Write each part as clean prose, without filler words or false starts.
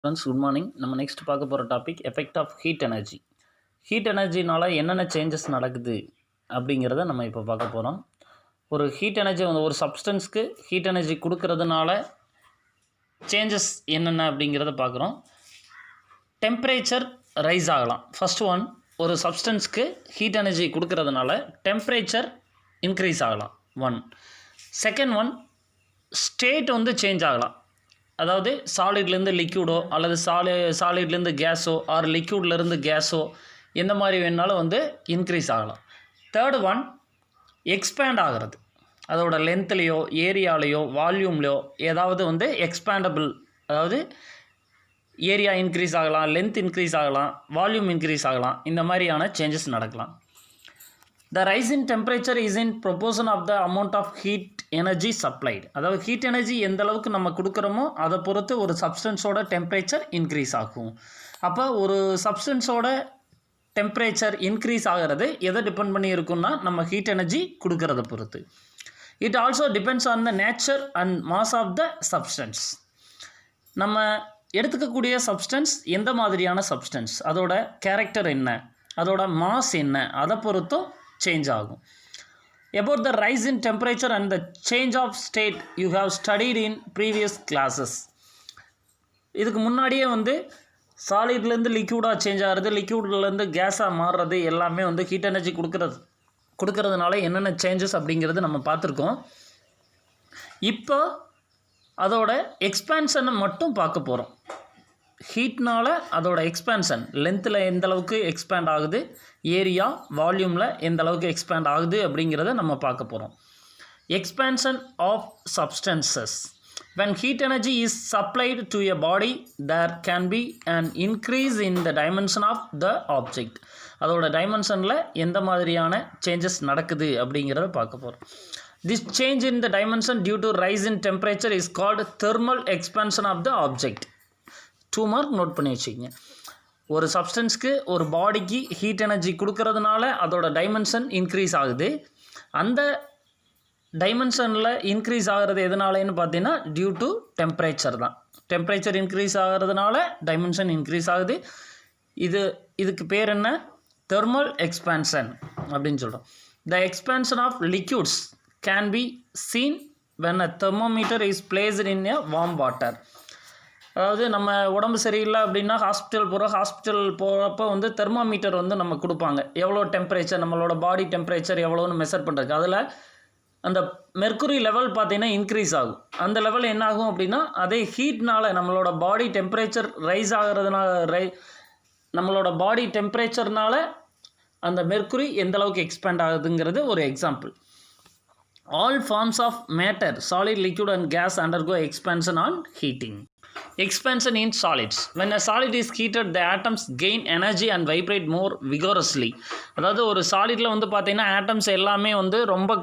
Friends good morning. நம்ம next பார்க்க போகிற topic effect of heat energy. Heat எனர்ஜினால் என்னென்ன சேஞ்சஸ் நடக்குது அப்படிங்கிறத நம்ம இப்போ பார்க்க போகிறோம். ஒரு ஹீட் எனர்ஜி ஒரு சப்ஸ்டன்ஸ்க்கு ஹீட் எனர்ஜி கொடுக்கறதுனால சேஞ்சஸ் என்னென்ன அப்படிங்கிறத பார்க்குறோம். டெம்பரேச்சர் ரைஸ் ஆகலாம். ஃபஸ்ட் ஒன், ஒரு சப்ஸ்டன்ஸ்க்கு ஹீட் எனர்ஜி கொடுக்கறதுனால டெம்பரேச்சர் இன்க்ரீஸ் ஆகலாம். One. Second one, state change ஆகலாம். அதாவது சாலிட்லேருந்து லிக்யூடோ அல்லது சாலிட்லேருந்து கேஸோ ஆர் லிக்யூட்லேருந்து கேஸோ எந்த மாதிரி வேணாலும் இன்க்ரீஸ் ஆகலாம். தேர்டு ஒன், எக்ஸ்பேண்ட் ஆகிறது. அதோட லென்த்லேயோ ஏரியாலேயோ வால்யூம்லையோ ஏதாவது எக்ஸ்பேண்டபிள், அதாவது ஏரியா இன்க்ரீஸ் ஆகலாம், லென்த் இன்க்ரீஸ் ஆகலாம், வால்யூம் இன்க்ரீஸ் ஆகலாம். இந்த மாதிரியான சேஞ்சஸ் நடக்கலாம். The rise in temperature is in proportion of the amount of heat energy supplied. அதாவது ஹீட் எனர்ஜி எந்த அளவுக்கு நம்ம கொடுக்குறோமோ அதை பொறுத்து ஒரு சப்ஸ்டன்ஸோட டெம்பரேச்சர் இன்க்ரீஸ் ஆகும். அப்போ ஒரு சப்ஸ்டன்ஸோட டெம்பரேச்சர் இன்க்ரீஸ் ஆகிறது எதை டிபெண்ட் பண்ணி இருக்குன்னா நம்ம ஹீட் எனர்ஜி கொடுக்கறத பொறுத்து. It also depends on the nature and mass of the substance. நம்ம எடுத்துக்கக்கூடிய சப்ஸ்டன்ஸ் எந்த மாதிரியான சப்ஸ்டன்ஸ், அதோட கேரக்டர் என்ன, அதோட மாஸ் என்ன, அதை பொறுத்தும் சேஞ்ச் ஆகும். About the rise in temperature and the change of state you have studied in previous classes. இதுக்கு முன்னாடியே சாலிட்லேருந்து லிக்யூடாக சேஞ்ச் ஆகிறது, லிக்யூட்லேருந்து கேஸாக மாறுறது எல்லாமே ஹீட் எனர்ஜி கொடுக்கறதுனால என்னென்ன சேஞ்சஸ் அப்படிங்கிறது நம்ம பார்த்துருக்கோம். இப்போ அதோட எக்ஸ்பேன்ஷனை மட்டும் பார்க்க போகிறோம். ஹீட்னால் அதோட எக்ஸ்பேன்ஷன், லென்த்தில் எந்த அளவுக்கு எக்ஸ்பேண்ட் ஆகுது, ஏரியா வால்யூமில் எந்த அளவுக்கு எக்ஸ்பேண்ட் ஆகுது அப்படிங்கிறத நம்ம பார்க்க போகிறோம். Expansion of substances. when heat energy is supplied to a body there can be an increase in the dimension of the object. அதோட டைமென்ஷனில் எந்த மாதிரியான சேஞ்சஸ் நடக்குது அப்படிங்கிறத பார்க்க போகிறோம். This change in the dimension due to rise in temperature is called thermal expansion of the object. 2 mark note பண்ணி வச்சுக்கிங்க. ஒரு சப்ஸ்டன்ஸ்க்கு ஒரு பாடிக்கு ஹீட் எனர்ஜி கொடுக்கறதுனால அதோட டைமென்ஷன் இன்க்ரீஸ் ஆகுது. அந்த டைமென்ஷனில் இன்க்ரீஸ் ஆகிறது எதனாலன்னு பார்த்தீங்கன்னா டியூ டு டெம்பரேச்சர் தான். டெம்பரேச்சர் இன்க்ரீஸ் ஆகிறதுனால டைமென்ஷன் இன்க்ரீஸ் ஆகுது. இதுக்கு பேர் என்ன? தெர்மல் எக்ஸ்பேன்ஷன் அப்படின்னு சொல்கிறோம். The expansion of liquids can be seen when a thermometer is placed in a warm water. அதாவது நம்ம உடம்பு சரியில்லை அப்படின்னா ஹாஸ்பிட்டல் போகிறப்போ தெர்மாமீட்டர் நம்ம கொடுப்பாங்க. எவ்வளோ டெம்பரேச்சர், நம்மளோட பாடி டெம்பரேச்சர் எவ்வளோன்னு மெஷர் பண்ணுறதுக்கு. அதில் அந்த மெர்க்குரி லெவல் பார்த்திங்கன்னா இன்க்ரீஸ் ஆகும். அந்த லெவல் என்ன ஆகும் அப்படின்னா அதே ஹீட்னால் நம்மளோட பாடி டெம்பரேச்சர் ரைஸ் ஆகிறதுனால நம்மளோட பாடி டெம்பரேச்சர்னால் அந்த மெர்க்குரி எந்த அளவுக்கு எக்ஸ்பேண்ட் ஆகுதுங்கிறது ஒரு example. All forms of matter, solid, liquid and gas undergo expansion on heating. Expansion in solids. When a solid is heated, the atoms gain energy and vibrate more vigorously. அதாவது ஒரு சாலிடில் பார்த்தீங்கன்னா atoms எல்லாமே ரொம்ப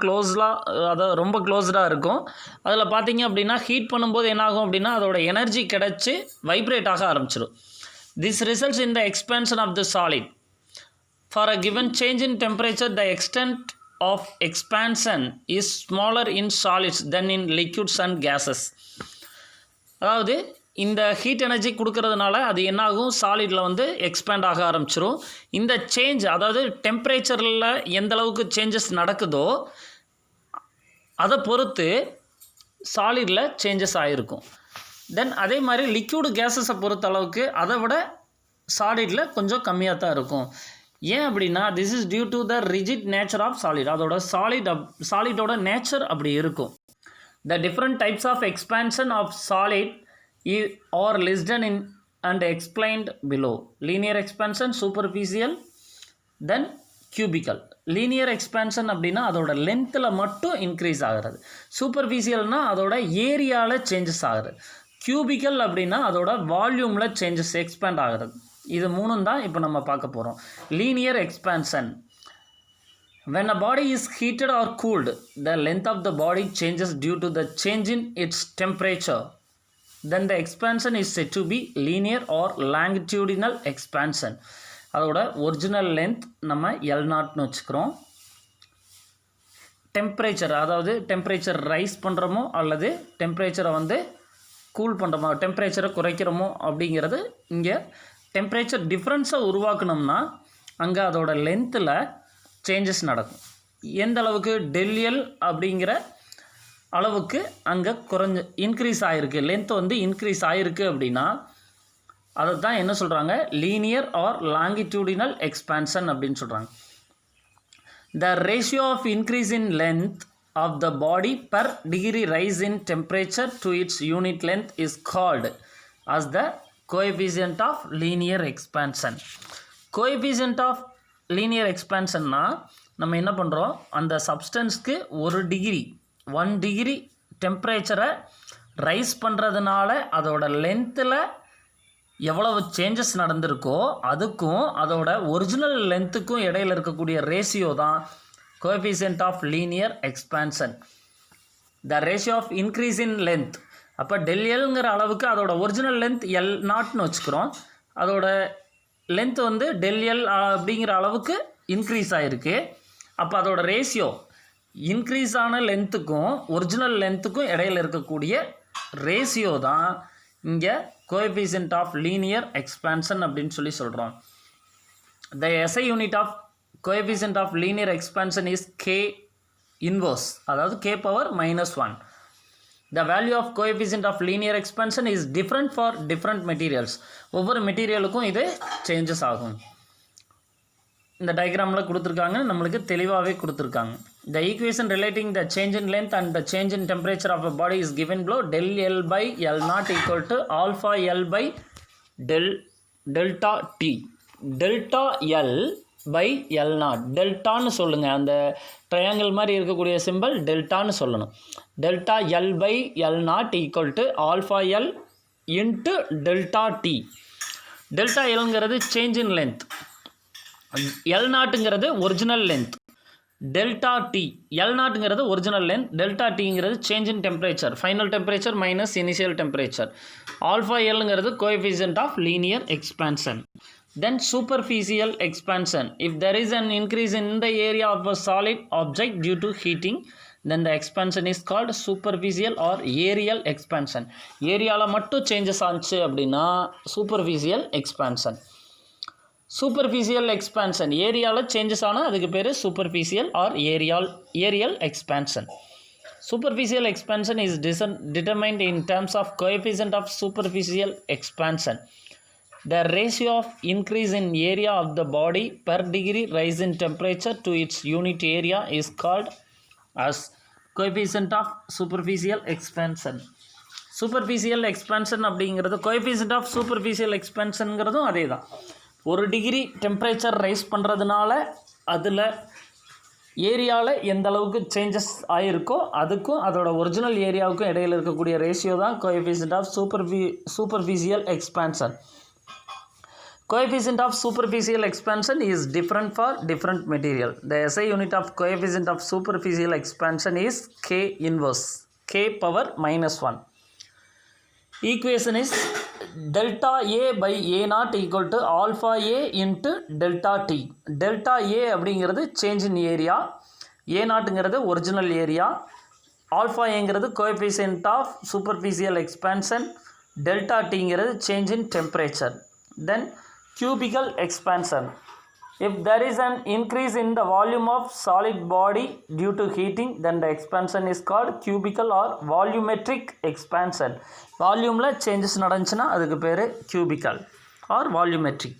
க்ளோஸ்டாக இருக்கும். அதில் பார்த்தீங்க அப்படின்னா ஹீட் பண்ணும்போது என்ன ஆகும் அப்படின்னா அதோட எனர்ஜி கிடச்சி வைப்ரேட் ஆக ஆரம்பிச்சிடும். This results in the expansion of the solid. For a given change in temperature, the extent of expansion is smaller in solids than in liquids and gases. அதாவது இந்த ஹீட் எனர்ஜி கொடுக்கறதுனால அது என்னாகும், சாலிடில் expand ஆக ஆரம்பிச்சிடும். இந்த சேஞ்ச், அதாவது டெம்பரேச்சரில் எந்த அளவுக்கு சேஞ்சஸ் நடக்குதோ அதை பொறுத்து சாலிடில் சேஞ்சஸ் ஆகிருக்கும். தென் அதே மாதிரி லிக்யூடு கேஸஸை பொறுத்த அளவுக்கு அதை விட சாலிடில் கொஞ்சம் கம்மியாக தான் இருக்கும். ஏன் அப்படின்னா this is due to the rigid nature of solid. அதோட சாலிடோட நேச்சர் அப்படி இருக்கும். The different types of expansion of solid are listed in and explained below. Linear expansion, superficial, then cubical. Linear expansion அப்படின்னா அதோட லென்த்தில் மட்டும் இன்க்ரீஸ் ஆகிறது. சூப்பர்ஃபிஷியல்னால் அதோட ஏரியாவில் சேஞ்சஸ் ஆகிறது. கியூபிக்கல் அப்படின்னா அதோட வால்யூமில் சேஞ்சஸ் எக்ஸ்பேண்ட் ஆகிறது. இது மூணும் தான் இப்போ நம்ம பார்க்க போகிறோம். Linear expansion. When a body is heated or cooled, the length of the body changes due to the change in its temperature. Then the expansion is said to be linear or longitudinal expansion. அதோட original length நம்ம L0ன்னு வச்சுக்கிறோம். Temperature, அதாவது temperature rice பண்ணுறோமோ அல்லது டெம்பரேச்சரை cool பண்ணுறோமோ டெம்பரேச்சரை குறைக்கிறோமோ அப்படிங்கிறது இங்கே டெம்பரேச்சர் டிஃப்ரென்ஸை உருவாக்கணும்னா அங்கே அதோட லென்த்தில் சேஞ்சஸ் நடக்கும். எந்த அளவுக்கு டெல்எல் அப்படிங்கிற அளவுக்கு அங்கே இன்க்ரீஸ் ஆகிருக்கு, லென்த் வந்து இன்க்ரீஸ் ஆகிருக்கு அப்படின்னா அதை தான் என்ன சொல்கிறாங்க, லீனியர் ஆர் லாங்கிடியூடினல் எக்ஸ்பான்ஷன் அப்படின்னு சொல்கிறாங்க. The ratio of increase in length of the body per degree rise in temperature to its unit length is called as the coefficient of linear expansion. Coefficient of linear expansion னா நம்ம என்ன பண்ணுறோம், அந்த சப்ஸ்டன்ஸ்க்கு 1 degree டெம்பரேச்சரை rice பண்ணுறதுனால அதோட லென்த்தில் எவ்வளவு சேஞ்சஸ் நடந்திருக்கோ அதுக்கும் அதோட ஒரிஜினல் லென்த்துக்கும் இடையில் இருக்கக்கூடிய ரேஷியோ தான் coefficient of linear expansion. The ratio of increase in length. அப்போ டெல்எல்ங்கிற அளவுக்கு அதோட ஒரிஜினல் லென்த் L0ன்னு வச்சுக்கிறோம். அதோட லென்த் வந்து டெல்எல் அப்படிங்கிற அளவுக்கு இன்க்ரீஸ் ஆகிருக்கு. அப்போ அதோட ரேஷியோ இன்க்ரீஸ் ஆன லென்த்துக்கும் ஒரிஜினல் லென்த்துக்கும் இடையில் இருக்கக்கூடிய ரேஷியோ தான் இங்கே கோஎஃபிஷியன்ட் ஆஃப் லீனியர் எக்ஸ்பான்ஷன் அப்படின்னு சொல்கிறோம். The SI unit of coefficient of linear expansion is K inverse, அதாவது K⁻−1. The value of coefficient of linear expansion is different for different materials. ஒவ்வொரு மெட்டீரியலுக்கும் இது சேஞ்சஸ் ஆகும். இந்த டயக்ராமில் கொடுத்துருக்காங்க, நம்மளுக்கு தெளிவாகவே கொடுத்துருக்காங்க. The equation relating the change in length and the change in temperature of a body is given below. Del L by L0 equal to alpha L by delta T. Delta L by L0. டெல்டான்னு சொல்லுங்கள், அந்த triangle மாதிரி இருக்கக்கூடிய simple டெல்டான்னு சொல்லணும். Delta L by L0 equal to alpha L into delta T. Delta Lங்கிறது change in length, L0ங்கிறது original length. Delta T, L0ங்கிறது original length, delta டிங்கிறது change in temperature, final temperature minus initial temperature. Alpha எல்ங்கிறது coefficient of linear expansion. Then superficial expansion. If there is an increase in the area of a solid object due to heating, then the expansion is called superficial or aerial expansion. ஏரியாவில் மட்டும் changes ஆச்சு அப்படின்னா superficial expansion. Superficial expansion ஏரியாவில் changes ஆனால் அதுக்கு பேர் superficial or areal expansion. Superficial expansion is determined in terms of coefficient of superficial expansion. The ratio of increase in area of the body per degree rise in temperature to its unit area is called as coefficient of superficial expansion. Superficial expansion அப்படிங்கிறது coefficient of superficial expansionங்கிறதும் அதே தான். 1 degree temperature rice பண்ணுறதுனால அதில் ஏரியாவில் எந்த அளவுக்கு changes ஆகிருக்கோ அதுக்கும் அதோட ஒரிஜினல் ஏரியாவுக்கும் இடையில் இருக்கக்கூடிய ரேஷியோ தான் coefficient of superficial expansion. Coefficient of superficial expansion is different for different material. The SI unit of coefficient of superficial expansion is K inverse, K⁻−1. Equation is delta A by A0 equal to alpha A into delta T. Delta A அப்படிங்கிறது change in area, A0ங்கிறது original area, alpha Aங்கிறது coefficient of superficial expansion, delta Tங்கிறது change in temperature. Then cubical expansion. If there is an increase in the volume of solid body due to heating, then the expansion is called cubical or volumetric expansion. Volumeல changes நடந்துச்சுன்னா அதுக்கு பேர் cubical or volumetric.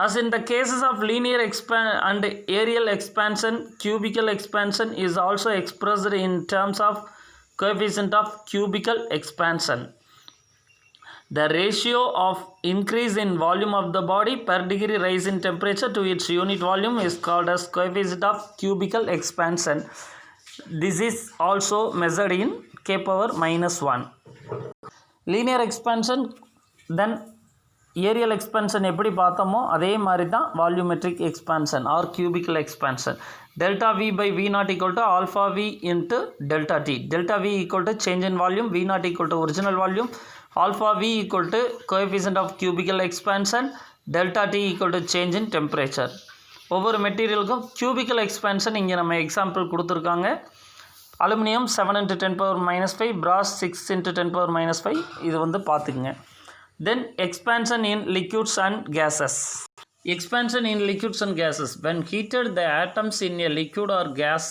As in the cases of linear and aerial expansion, cubical expansion is also expressed in terms of coefficient of cubical expansion. The ratio of increase in volume of the body per degree rise in temperature to its unit volume is called as coefficient of cubical expansion. This is also measured in K⁻−1. Linear expansion, then aerial expansion எப்படி பார்த்தோமோ அதே மாதிரி தான் volumetric expansion or cubical expansion. Delta V by V0 equal to alpha V into delta T. Delta V equal to change in volume, V0 equal to original volume, alpha V equal to coefficient of cubical expansion, delta T equal to change in temperature. ஒவ்வொரு மெட்டீரியலுக்கும் cubical expansion இங்கே நம்ம example கொடுத்துருக்காங்க. Aluminium 7 × 10⁻⁵, brass 6 × 10⁻⁵. இது வந்து பார்த்துக்குங்க. Then expansion in liquids and gases. Expansion in liquids and gases. When heated, the atoms in a liquid or gas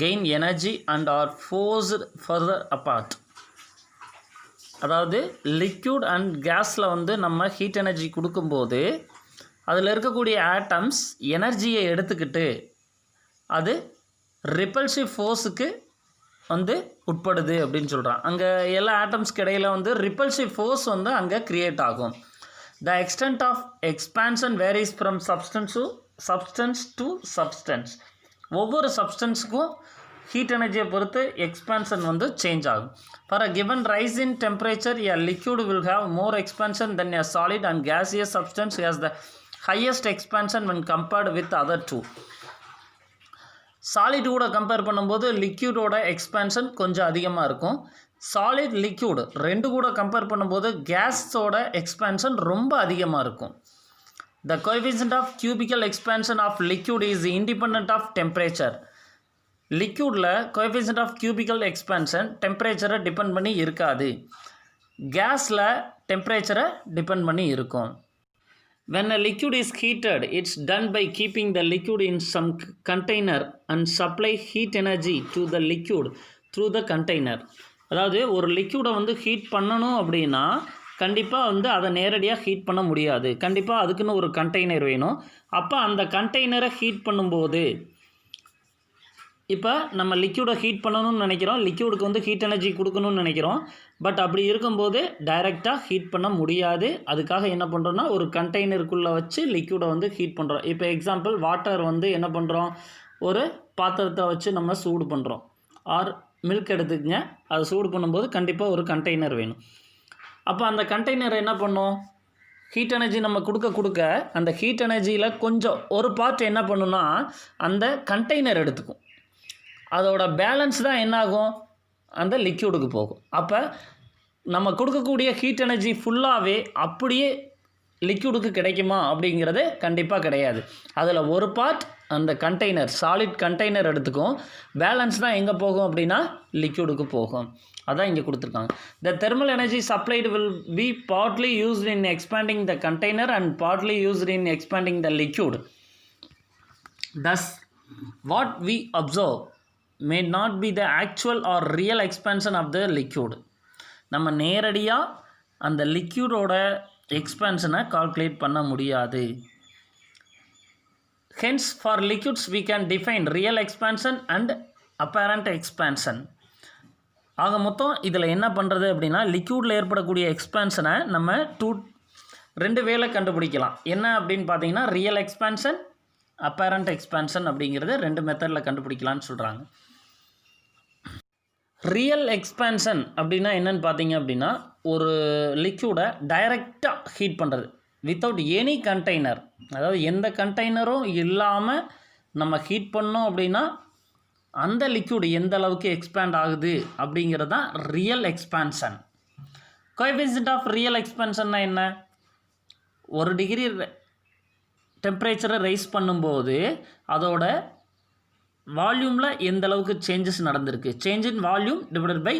gain energy and are forced further apart. அதாவது liquid and கேஸில் வந்து நம்ம heat energy கொடுக்கும்போது அதில் இருக்கக்கூடிய atoms எனர்ஜியை எடுத்துக்கிட்டு அது ரிப்பல்சிவ் ஃபோர்ஸுக்கு வந்து உட்படுது அப்படின்னு சொல்கிறான். அங்கே எல்லா ஆட்டம்ஸ்க்கு இடையில் வந்து ரிப்பல்சிவ் ஃபோர்ஸ் வந்து அங்கே க்ரியேட் ஆகும். The extent of expansion varies from substance to substance. ஒவ்வொரு சப்ஸ்டன்ஸுக்கும் ஹீட் எனர்ஜியை பொறுத்து எக்ஸ்பான்ஷன் வந்து சேஞ்ச் ஆகும். For a given rise in temperature, a liquid will have more expansion than a solid, and gaseous substance has the highest expansion when compared with other two. Solid கூட compare பண்ணும்போது லிக்யூடோட expansion கொஞ்சம் அதிகமாக இருக்கும். Solid liquid ரெண்டு கூட compare பண்ணும்போது கேஸோட expansion ரொம்ப அதிகமாக இருக்கும். The coefficient of cubical expansion of liquid is independent of temperature. லிக்யூடில் கோஎஃபிஷியன்ட் ஆஃப் கியூபிக்கல் எக்ஸ்பான்ஷன் டெம்பரேச்சரை டிபெண்ட் பண்ணி இருக்காது. கேஸில் டெம்பரேச்சரை டிபெண்ட் பண்ணி இருக்கும். When a liquid is heated, it's done by keeping the liquid in some container and supply heat energy to the liquid through the container. அதாவது ஒரு லிக்யூடை வந்து ஹீட் பண்ணணும் அப்படின்னா கண்டிப்பாக வந்து அதை நேரடியாக ஹீட் பண்ண முடியாது. கண்டிப்பாக அதுக்குன்னு ஒரு கண்டெய்னர் வேணும். அப்போ அந்த கண்டெய்னரை ஹீட் பண்ணும்போது இப்போ நம்ம லிக்யூடை ஹீட் பண்ணணும்னு நினைக்கிறோம், லிக்யூடுக்கு வந்து ஹீட் எனர்ஜி கொடுக்கணும்னு நினைக்கிறோம். பட் அப்படி இருக்கும்போது டைரெக்டாக ஹீட் பண்ண முடியாது. அதுக்காக என்ன பண்ணுறோன்னா ஒரு கண்டெய்னருக்குள்ளே வச்சு லிக்யூடை வந்து ஹீட் பண்ணுறோம். இப்போ எக்ஸாம்பிள் வாட்டர் வந்து என்ன பண்ணுறோம், ஒரு பாத்திரத்தை வச்சு நம்ம சூடு பண்ணுறோம். ஆர் மில்க் எடுத்துக்கங்க, அதை சூடு பண்ணும்போது கண்டிப்பாக ஒரு கண்டெய்னர் வேணும். அப்போ அந்த கண்டெய்னர் என்ன பண்ணும், ஹீட் எனர்ஜி நம்ம கொடுக்க அந்த ஹீட் எனர்ஜியில் கொஞ்சம் ஒரு பார்ட் என்ன பண்ணுன்னா அந்த கண்டெய்னர் எடுத்துக்கும். அதோட பேலன்ஸ் தான் என்னாகும், அந்த லிக்யூடுக்கு போகும். அப்போ நம்ம கொடுக்கக்கூடிய ஹீட் எனர்ஜி ஃபுல்லாகவே அப்படியே லிக்யூடுக்கு கிடைக்குமா அப்படிங்கிறது கண்டிப்பாக கிடையாது. அதில் ஒரு பார்ட் அந்த கண்டெய்னர் சாலிட் கண்டெய்னர் எடுத்துக்கும், பேலன்ஸ் தான் எங்கே போகும் அப்படின்னா லிக்யூடுக்கு போகும். அதான் இங்கே கொடுத்துருக்காங்க. The thermal energy supplied will be partly used in expanding the container and partly used in expanding the liquid. Thus what we observe may not be the actual or real expansion of the liquid. நம்ம நேரடியாக அந்த லிக்யூடோட எக்ஸ்பான்ஷனை calculate பண்ண முடியாது. Hence for liquids we can define real expansion and apparent expansion. ஆக மொத்தம் இதில் என்ன பண்ணுறது அப்படின்னா லிக்யூடில் ஏற்படக்கூடிய எக்ஸ்பான்ஷனை நம்ம ரெண்டு வேலை கண்டுபிடிக்கலாம். என்ன அப்படின்னு பார்த்தீங்கன்னா ரியல் எக்ஸ்பான்ஷன், அப்பேரண்ட் எக்ஸ்பான்ஷன் அப்படிங்கிறது ரெண்டு மெத்தடில் கண்டுபிடிக்கலான்னு சொல்கிறாங்க. ரியல் எக்ஸ்பான்ஷன் அப்படின்னா என்னென்னு பார்த்தீங்க அப்படின்னா ஒரு லிக்யூடை டைரெக்டாக ஹீட் பண்ணுறது வித்தவுட் எனி கண்டெய்னர், அதாவது எந்த கண்டெய்னரும் இல்லாமல் நம்ம ஹீட் பண்ணோம் அப்படின்னா அந்த லிக்யூடு எந்த அளவுக்கு எக்ஸ்பேண்ட் ஆகுது அப்படிங்கிறது தான் real expansion. Coefficient of real எக்ஸ்பான்ஷன்னா என்ன, 1 டிகிரி டெம்பரேச்சரை ரைஸ் பண்ணும்போது அதோட வால்யூமில் எந்த அளவுக்கு சேஞ்சஸ் நடந்திருக்கு, change in volume divided by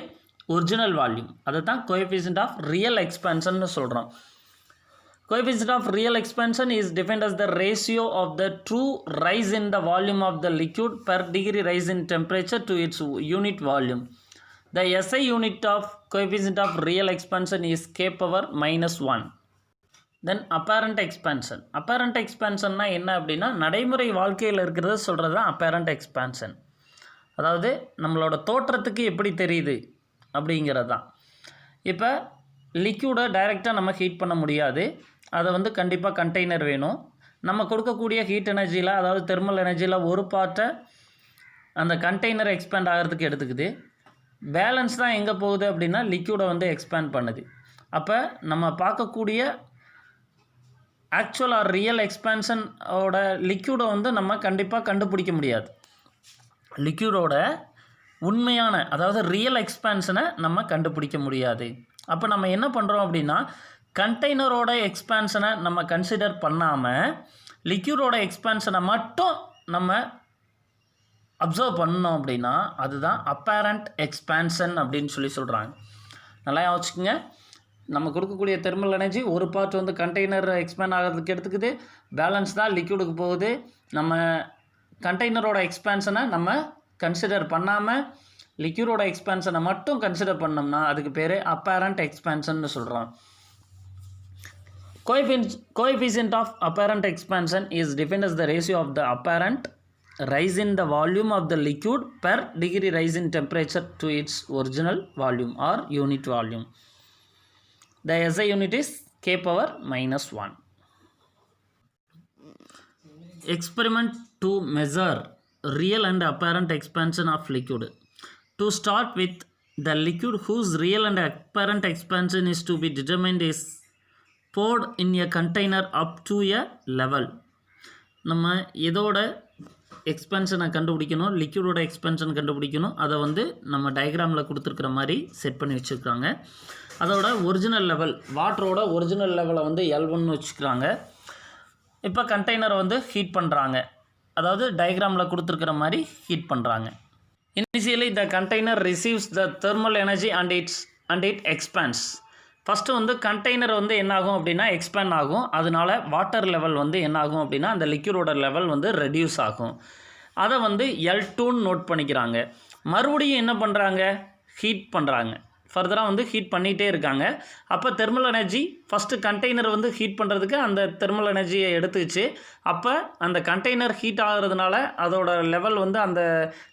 original volume, அதை தான் கோஎஃபிஷியன்ட் ஆஃப் ரியல் எக்ஸ்பான்ஷன்னு சொல்கிறோம். Coefficient of real expansion is defined as the ratio of the true rise in the volume of the liquid per degree rise in temperature to its unit volume. The SI unit of coefficient of real expansion is k⁻⁻1. Then apparent expansion. Apparent எக்ஸ்பான்ஷன்னா என்ன அப்படின்னா நடைமுறை வாழ்க்கையில் இருக்கிறத சொல்கிறது தான் apparent expansion. அதாவது நம்மளோட தோற்றத்துக்கு எப்படி தெரியுது அப்படிங்கிறது தான். இப்போ லிக்யூடை டைரெக்டாக நம்ம ஹீட் பண்ண முடியாது, அதை வந்து கண்டிப்பாக கண்டெய்னர் வேணும். நம்ம கொடுக்கக்கூடிய ஹீட் எனர்ஜியில் அதாவது தெர்மல் எனர்ஜியில் ஒரு பார்ட்டை அந்த கண்டெய்னர் எக்ஸ்பேண்ட் ஆகிறதுக்கு எடுத்துக்குது. பேலன்ஸ் தான் எங்கே போகுது அப்படின்னா லிக்யூடை வந்து எக்ஸ்பேண்ட் பண்ணுது. அப்போ நம்ம பார்க்கக்கூடிய ஆக்சுவல் ஆர் ரியல் எக்ஸ்பான்ஷனோட லிக்யூடை வந்து நம்ம கண்டிப்பாக கண்டுபிடிக்க முடியாது. லிக்யூடோட உண்மையான அதாவது ரியல் எக்ஸ்பான்ஷனை நம்ம கண்டுபிடிக்க முடியாது. அப்போ நம்ம என்ன பண்ணுறோம் அப்படின்னா கண்டெய்னரோட எக்ஸ்பான்ஷனை நம்ம கன்சிடர் பண்ணாமல் லிக்யூடோட எக்ஸ்பான்ஷனை மட்டும் நம்ம அப்சர்வ் பண்ணோம் அப்படின்னா அதுதான் அப்பேரண்ட் எக்ஸ்பேன்ஷன் அப்படின்னு சொல்கிறாங்க. நல்லா யோசிச்சுக்கோங்க. நம்ம கொடுக்கக்கூடிய தெர்மல் எனர்ஜி ஒரு பார்ட் வந்து கண்டெய்னர் எக்ஸ்பேண்ட் ஆகிறதுக்கு எடுத்துக்குது, பேலன்ஸ் தான் லிக்யூடுக்கு போகுது. நம்ம கண்டெய்னரோட எக்ஸ்பேன்ஷனை நம்ம கன்சிடர் பண்ணாமல் லிக்யூடோட எக்ஸ்பேன்ஷனை மட்டும் கன்சிடர் பண்ணோம்னா அதுக்கு பேர் அப்பேரண்ட் எக்ஸ்பேன்ஷன்னு சொல்கிறோம். Coefficient of apparent expansion is defined as the ratio of the apparent rise in the volume of the liquid per degree rise in temperature to its original volume or unit volume. The SI unit is K power minus 1. Experiment to measure real and apparent expansion of liquid. To start with, the liquid whose real and apparent expansion is to be determined is poured in a container up to a level. நம்ம இதோட எக்ஸ்பென்ஷனை கண்டுபிடிக்கணும், லிக்யூடோட எக்ஸ்பென்ஷன் கண்டுபிடிக்கணும். அதை வந்து நம்ம டயக்ராமில் கொடுத்துருக்குற மாதிரி set பண்ணி வச்சுருக்காங்க. அதோட ஒரிஜினல் லெவல், வாட்டரோட ஒரிஜினல் லெவலை வந்து L1 வச்சுக்கிறாங்க. இப்போ கண்டெய்னரை வந்து ஹீட் பண்ணுறாங்க, அதாவது டயக்ராமில் கொடுத்துருக்குற மாதிரி ஹீட் பண்ணுறாங்க. Initially the container receives the thermal energy and it expands. First வந்து கண்டெய்னர் வந்து என்னாகும் அப்படின்னா எக்ஸ்பேண்ட் ஆகும். அதனால வாட்டர் லெவல் வந்து என்னாகும் அப்படின்னா அந்த லிக்யூடோட லெவல் வந்து ரெடியூஸ் ஆகும். அதை வந்து L2ன்னு நோட் பண்ணிக்கிறாங்க. மறுபடியும் என்ன பண்ணுறாங்க, ஹீட் பண்ணுறாங்க. ஃபர்தராக வந்து ஹீட் பண்ணிகிட்டே இருக்காங்க. அப்போ தெர்மல் எனர்ஜி ஃபஸ்ட்டு கண்டெய்னர் வந்து ஹீட் பண்ணுறதுக்கு அந்த தெர்மல் எனர்ஜியை எடுத்துச்சு. அப்போ அந்த கண்டெய்னர் ஹீட் ஆகிறதுனால அதோட லெவல் வந்து அந்த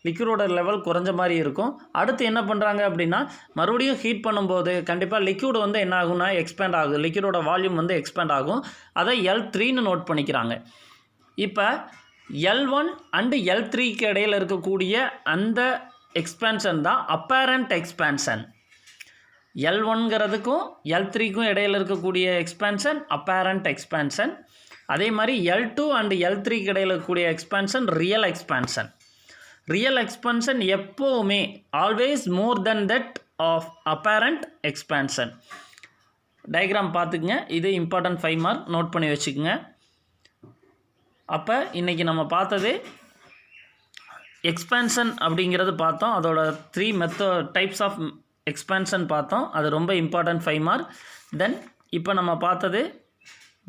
லிக்யூடோட லெவல் குறைஞ்ச மாதிரி இருக்கும். அடுத்து என்ன பண்ணுறாங்க அப்படின்னா மறுபடியும் ஹீட் பண்ணும்போது கண்டிப்பாக லிக்யூடு வந்து என்ன ஆகும்னா எக்ஸ்பேண்ட் ஆகும், லிக்யூடோட வால்யூம் வந்து எக்ஸ்பேண்ட் ஆகும். அதை L3ன்னு நோட் பண்ணிக்கிறாங்க. இப்போ L1 அண்டு L3க்கு இடையில் இருக்கக்கூடிய அந்த எக்ஸ்பேன்ஷன் தான் அப்பேரண்ட் எக்ஸ்பேன்ஷன். L1ங்கிறதுக்கும் L3க்கும் இடையில் இருக்கக்கூடிய எக்ஸ்பேன்ஷன் அப்பேரண்ட் எக்ஸ்பேன்ஷன். அதே மாதிரி L2 அண்டு L3க்கு இடையில் இருக்கக்கூடிய expansion real expansion. Real expansion எப்போவுமே always more than that of apparent expansion. Diagram பார்த்துக்குங்க, இது இம்பார்ட்டன்ட் 5 மார்க் நோட் பண்ணி வச்சுக்கோங்க. அப்போ இன்றைக்கி நம்ம பார்த்தது எக்ஸ்பேன்ஷன் அப்படிங்கிறது பார்த்தோம். அதோட 3 டைப்ஸ் ஆஃப் எக்ஸ்பேன்ஷன் பார்த்தோம். அது ரொம்ப இம்பார்ட்டன்ட் 5 மார்க். தென் இப்போ நம்ம பார்த்தது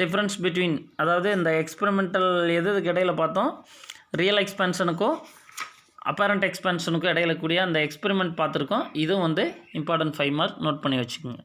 டிஃப்ரென்ஸ் பிட்வீன், அதாவது இந்த எக்ஸ்பெரிமெண்டல் எதுக்கு இடையில் பார்த்தோம், ரியல் எக்ஸ்பேன்ஷனுக்கும் அப்பேரண்ட் எக்ஸ்பேன்ஷனுக்கும் இடையில கூடிய அந்த எக்ஸ்பெரிமெண்ட் பார்த்துருக்கோம். இதுவும் வந்து இம்பார்ட்டன்ட் 5 மார்க் நோட் பண்ணி வச்சுக்கோங்க.